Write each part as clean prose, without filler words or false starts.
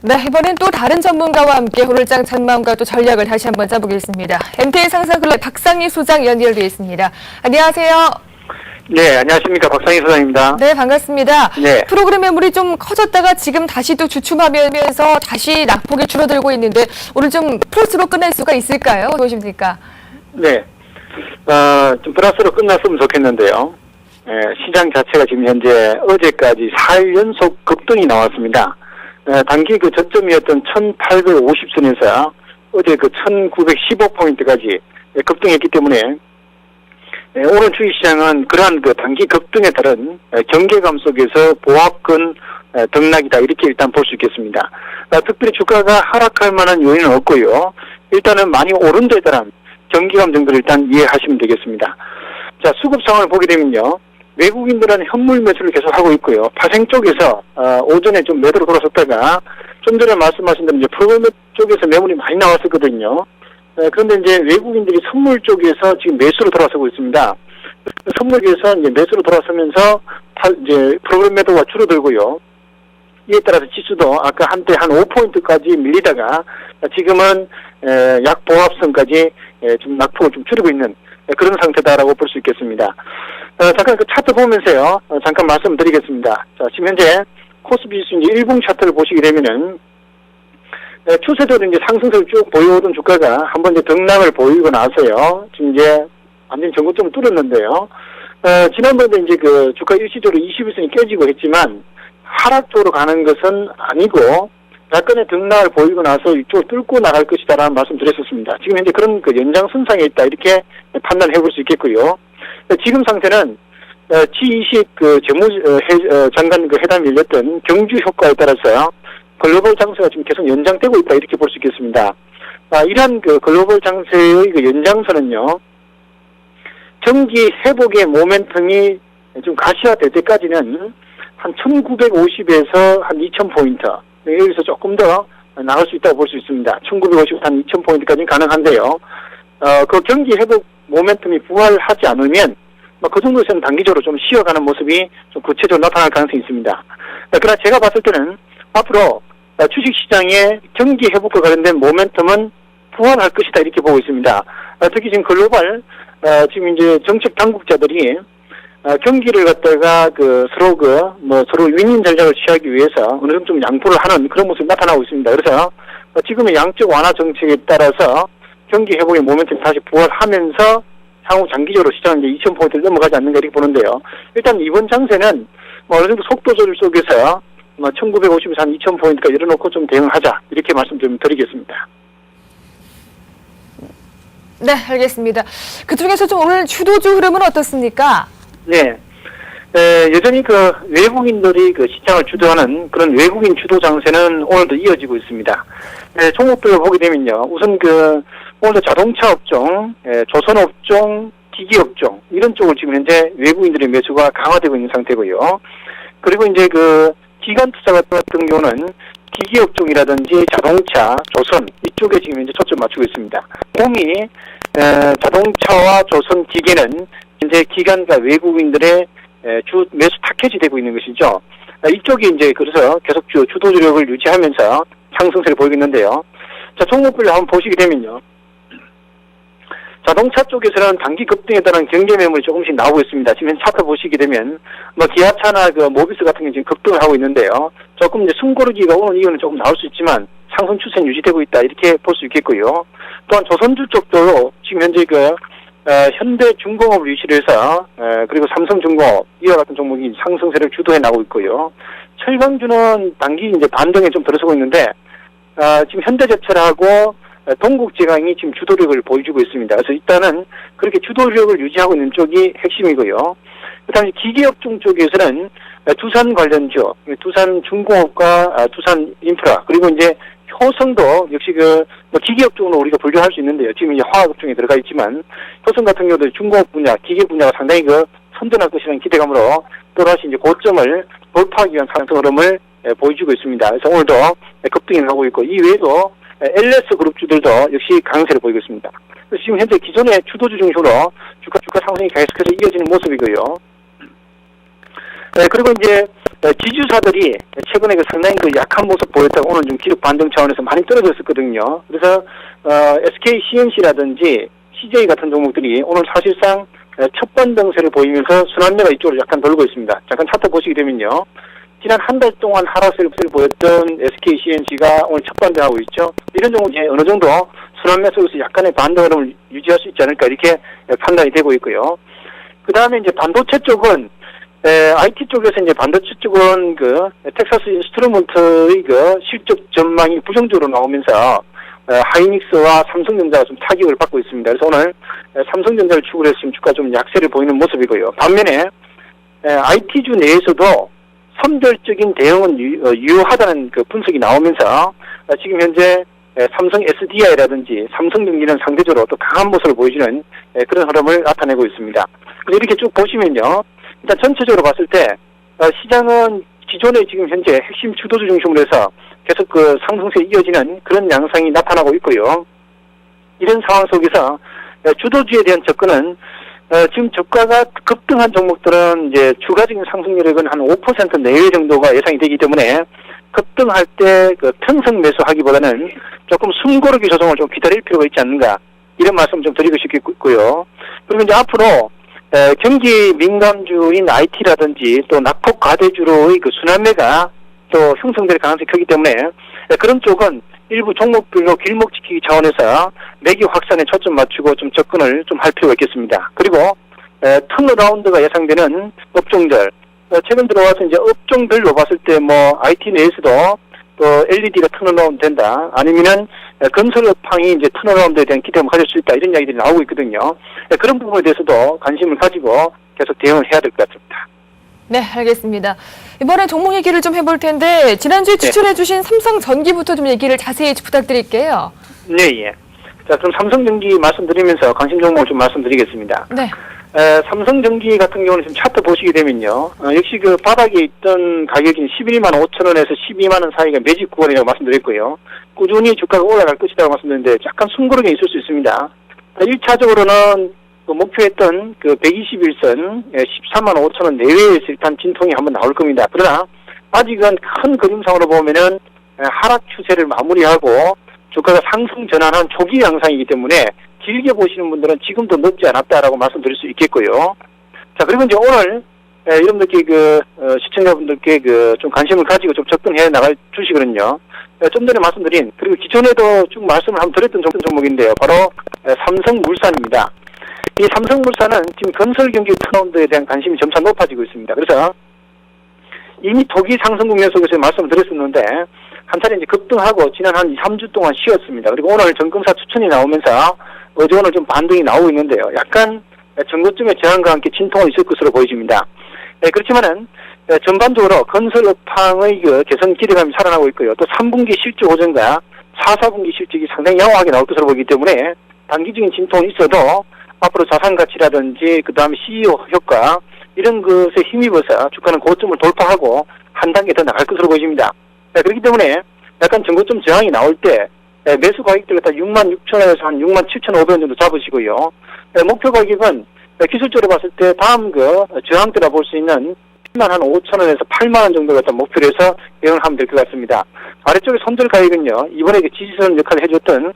네, 이번엔 또 다른 전문가와 함께 오늘장 전망과 또 전략을 다시 한번 짜보겠습니다. MTN 상사클럽 박상희 소장 연결되어 있습니다. 안녕하세요. 네, 안녕하십니까. 박상희 소장입니다. 네, 반갑습니다. 네. 프로그램 매물이 좀 커졌다가 지금 다시 또 주춤하면서 다시 낙폭이 줄어들고 있는데 오늘 좀 플러스로 끝날 수가 있을까요? 어떠십니까? 네. 좀 플러스로 끝났으면 좋겠는데요. 시장 자체가 지금 현재 어제까지 4일 연속 급등이 나왔습니다. 단기 그 저점이었던 1850선에서 어제 그 1915포인트까지 급등했기 때문에 오늘 주식시장은 그러한 그 단기 급등에 따른 경계감 속에서 보합권 등락이다 이렇게 일단 볼 수 있겠습니다. 특별히 주가가 하락할 만한 요인은 없고요. 일단은 많이 오른 데에 따른 경계감 정도를 일단 이해하시면 되겠습니다. 자, 수급 상황을 보게 되면요. 외국인들은 현물 매수를 계속하고 있고요. 파생 쪽에서 오전에 좀 매도로 돌아섰다가 좀 전에 말씀하신 대로 이제 프로그램 쪽에서 매물이 많이 나왔었거든요. 그런데 이제 외국인들이 선물 쪽에서 지금 매수로 돌아서고 있습니다. 선물에서 이제 매수로 돌아서면서 이제 프로그램 매도가 줄어들고요. 이에 따라서 지수도 아까 한때 한 5포인트까지 밀리다가 지금은 약 보합선까지 좀 낙폭을 좀 줄이고 있는 그런 상태다라고 볼 수 있겠습니다. 잠깐 그 차트 보면서요. 잠깐 말씀드리겠습니다. 자, 지금 현재 코스피 지수 이제 1분 차트를 보시게 되면은 추세대로 이제 상승세를 쭉 보여오던 주가가 한번 이제 등락을 보이고 나서요. 지금 이제 완전히 전고점을 뚫었는데요. 지난번에 이제 그 주가 일시적으로 21선이 깨지고 했지만 하락 쪽으로 가는 것은 아니고 약간의 등락을 보이고 나서 이쪽을 뚫고 나갈 것이다라는 말씀 드렸었습니다. 지금 현재 그런 그 연장선상에 있다 이렇게 판단해 볼 수 있겠고요. 지금 상태는 G20 그 장관 그 회담이 열렸던 경주 효과에 따라서 글로벌 장세가 지금 계속 연장되고 있다 이렇게 볼 수 있겠습니다. 이러한 그 글로벌 장세의 그 연장선은요. 경기 회복의 모멘텀이 좀 가시화될 때까지는 한 1950에서 한 2000포인트 여기서 조금 더 나갈 수 있다고 볼 수 있습니다. 1950 한 2000포인트까지는 가능한데요. 그 경기 회복 모멘텀이 부활하지 않으면 그 정도에서는 단기적으로 좀 쉬어가는 모습이 좀 구체적으로 나타날 가능성이 있습니다. 그러나 제가 봤을 때는 앞으로 주식시장의 경기 회복과 관련된 모멘텀은 부활할 것이다 이렇게 보고 있습니다. 특히 지금 글로벌 지금 이제 정책 당국자들이 경기를 갖다가 서로 윈윈 전략을 취하기 위해서 어느 정도 좀 양보를 하는 그런 모습이 나타나고 있습니다. 그래서 지금의 양적 완화 정책에 따라서 경기 회복의 모멘텀이 다시 부활하면서 향후 장기적으로 시장은 이제 2000포인트를 넘어가지 않는가 이렇게 보는데요. 일단 이번 장세는 어느 정도 속도 조절 속에서 1950에서 한 2000포인트까지 열어놓고 좀 대응하자 이렇게 말씀 좀 드리겠습니다. 네, 알겠습니다. 그중에서 좀 오늘 주도주 흐름은 어떻습니까? 네. 여전히 그 외국인들이 그 시장을 주도하는 그런 외국인 주도 장세는 오늘도 이어지고 있습니다. 종목들을 보게 되면요. 우선 오늘도 자동차 업종, 조선 업종, 기기 업종, 이런 쪽을 지금 현재 외국인들의 매수가 강화되고 있는 상태고요. 그리고 이제 기관 투자 같은 경우는 기기 업종이라든지 자동차, 조선, 이쪽에 지금 현재 초점 맞추고 있습니다. 봄이, 자동차와 조선 기계는 현재 기관과 외국인들의 주 매수 타켓이 되고 있는 것이죠. 이쪽이 이제 그래서 계속 주도주력을 유지하면서 상승세를 보이겠는데요. 자, 종목별로 한번 보시게 되면요. 자동차 쪽에서는 단기 급등에 따른 경제 매물이 조금씩 나오고 있습니다. 지금 차트 보시게 되면 기아차나 모비스 같은 게 지금 급등을 하고 있는데요. 조금 이제 숨고르기가 오늘 이후는 조금 나올 수 있지만 상승 추세는 유지되고 있다 이렇게 볼 수 있겠고요. 또한 조선주 쪽도 지금 현재 현대중공업을 유치를 해서 그리고 삼성중공업 이와 같은 종목이 상승세를 주도해 나가고 있고요. 철강주는 단기 이제 반등에 좀 들어서고 있는데 지금 현대제철하고 동국제강이 지금 주도력을 보여주고 있습니다. 그래서 일단은 그렇게 주도력을 유지하고 있는 쪽이 핵심이고요. 그다음에 기계업종 쪽에서는 두산 관련주, 두산중공업과 두산인프라 그리고 이제 효성도 역시 기계업종으로 우리가 분류할 수 있는데요. 지금 이제 화학업종에 들어가 있지만 효성 같은 경우도 중공업 분야, 기계 분야가 상당히 선전할 것이라는 기대감으로 또다시 이제 고점을 돌파하기 위한 상승 흐름을 보여주고 있습니다. 그래서 오늘도 급등이 나오고 있고 이 외에도 LS 그룹주들도 역시 강세를 보이고 있습니다. 그래서 지금 현재 기존의 주도주 중심으로 주가 상승이 계속해서 이어지는 모습이고요. 그리고 이제 지주사들이 최근에 상당히 약한 모습 보였다고 오늘 좀 기록 반등 차원에서 많이 떨어졌었거든요. 그래서 SK CNC라든지 CJ 같은 종목들이 오늘 사실상 첫 반등세를 보이면서 순환매가 이쪽으로 약간 돌고 있습니다. 잠깐 차트 보시게 되면요. 지난 한 달 동안 하락세를 보였던 SK CNC가 오늘 첫 반등하고 있죠. 이런 종목이 어느 정도 순환매 속에서 약간의 반등을 유지할 수 있지 않을까 이렇게 판단이 되고 있고요. 그 다음에 이제 반도체 쪽은 IT 쪽에서 이제 반도체 쪽은 텍사스 인스트루먼트의 실적 전망이 부정적으로 나오면서 하이닉스와 삼성전자가 좀 타격을 받고 있습니다. 그래서 오늘 삼성전자를 축으로 해서 지금 주가 좀 약세를 보이는 모습이고요. 반면에 IT주 내에서도 선별적인 대응은 유효하다는 분석이 나오면서 지금 현재 삼성 SDI라든지 삼성전기는 상대적으로 또 강한 모습을 보여주는 그런 흐름을 나타내고 있습니다. 그래서 이렇게 쭉 보시면요. 일단 전체적으로 봤을 때 시장은 기존에 지금 현재 핵심 주도주 중심으로 해서 계속 상승세에 이어지는 그런 양상이 나타나고 있고요. 이런 상황 속에서 주도주에 대한 접근은 지금 주가가 급등한 종목들은 이제 추가적인 상승률은 한 5% 내외 정도가 예상이 되기 때문에 급등할 때 편성 매수하기보다는 조금 숨고르기 조정을 좀 기다릴 필요가 있지 않는가 이런 말씀 좀 드리고 싶고요. 그리고 이제 앞으로 경기 민감주인 IT라든지 또 낙폭 과대주로의 순환매가 또 형성될 가능성이 크기 때문에 그런 쪽은 일부 종목별로 길목 지키기 차원에서 매기 확산에 초점 맞추고 좀 접근을 좀 할 필요가 있겠습니다. 그리고 턴어라운드가 예상되는 업종들 최근 들어와서 이제 업종별로 봤을 때 IT 내에서도 또 LED가 턴어라운드 된다 아니면은 건설업황이 이제 턴어라운드에 대한 기대감을 가질 수 있다 이런 이야기들이 나오고 있거든요. 그런 부분에 대해서도 관심을 가지고 계속 대응을 해야 될 것 같습니다. 네, 알겠습니다. 이번에 종목 얘기를 좀 해볼 텐데 지난주에 추천해주신 삼성전기부터 좀 얘기를 자세히 부탁드릴게요. 네, 예. 자, 그럼 삼성전기 말씀드리면서 관심 종목을 좀 말씀드리겠습니다. 네. 삼성전기 같은 경우는 지금 차트 보시게 되면요. 역시 바닥에 있던 가격이 11만 5천 원에서 12만 원 사이가 매집 구간이라고 말씀드렸고요. 꾸준히 주가가 올라갈 것이라고 말씀드렸는데 약간 숨고름이 있을 수 있습니다. 1차적으로는 목표했던 121선 13만 5천 원 내외에서 일단 진통이 한번 나올 겁니다. 그러나 아직은 큰 그림상으로 보면은 하락 추세를 마무리하고 주가가 상승 전환한 초기 양상이기 때문에 길게 보시는 분들은 지금도 늦지 않았다라고 말씀드릴 수 있겠고요. 자, 그리고 이제 오늘 여러분들께 시청자분들께 좀 관심을 가지고 좀 접근해 나갈 주식은요. 좀 전에 말씀드린 그리고 기존에도 쭉 말씀을 한번 드렸던 종목인데요. 바로 삼성물산입니다. 이 삼성물산은 지금 건설 경기 턴어라운드에 대한 관심이 점차 높아지고 있습니다. 그래서 이미 토기 상승 국면 속에서 말씀을 드렸었는데 한 차례 이제 급등하고 지난 한 2, 3주 동안 쉬었습니다. 그리고 오늘 전금사 추천이 나오면서 어제 오늘 좀 반등이 나오고 있는데요. 약간 전고점의 저항과 함께 진통은 있을 것으로 보여집니다. 그렇지만은 전반적으로 건설 업황의 개선 기대감이 살아나고 있고요. 또 3분기 실적 호전과 4, 4분기 실적이 상당히 양호하게 나올 것으로 보기 때문에 단기적인 진통은 있어도 앞으로 자산 가치라든지 그 다음에 CEO 효과 이런 것에 힘입어서 주가는 고점을 돌파하고 한 단계 더 나갈 것으로 보입니다. 그렇기 때문에 약간 전고점 저항이 나올 때 매수 가격들 갖다 6만 6천 원에서 한 6만 7,500원 정도 잡으시고요. 목표 가격은 기술적으로 봤을 때 다음 저항대라 볼 수 있는 7만 한 5천 원에서 8만 원 정도 갖다 목표로 해서 대응을 하면 될 것 같습니다. 아래쪽에 손절 가격은요. 이번에 지지선 역할을 해줬던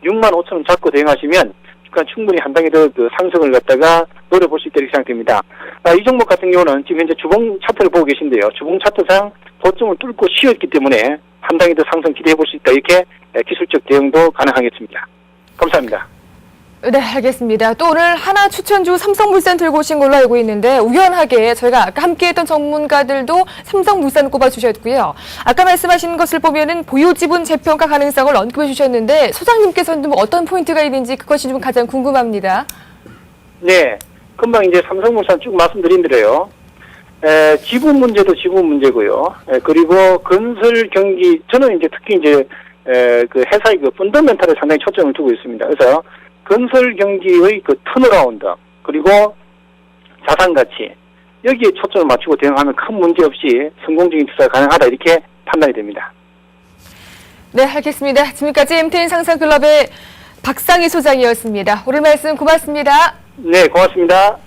6만 5천 원 잡고 대응하시면 주가 충분히 한 단계 더 상승을 갖다가 노려볼 수 있다고 생각됩니다. 이 종목 같은 경우는 지금 현재 주봉 차트를 보고 계신데요. 주봉 차트상 고점을 뚫고 쉬었기 때문에 한 단계 더 상승 기대해 볼 수 있다. 이렇게 기술적 대응도 가능하겠습니다. 감사합니다. 네, 알겠습니다. 또 오늘 하나 추천주 삼성물산 들고 오신 걸로 알고 있는데 우연하게 저희가 아까 함께했던 전문가들도 삼성물산 꼽아주셨고요. 아까 말씀하신 것을 보면은 보유지분 재평가 가능성을 언급해 주셨는데 소장님께서는 어떤 포인트가 있는지 그것이 좀 가장 궁금합니다. 네, 금방 이제 삼성물산 쭉 말씀드린 대로요. 지분 문제도 지분 문제고요. 그리고 건설 경기 저는 이제 특히 이제 회사의 펀더멘탈에 상당히 초점을 두고 있습니다. 그래서 건설 경기의 턴어라운드 그리고 자산 가치 여기에 초점을 맞추고 대응하면 큰 문제 없이 성공적인 투자가 가능하다 이렇게 판단이 됩니다. 네, 알겠습니다. 지금까지 MTN 상사클럽의 박상희 소장이었습니다. 오늘 말씀 고맙습니다. 네, 고맙습니다.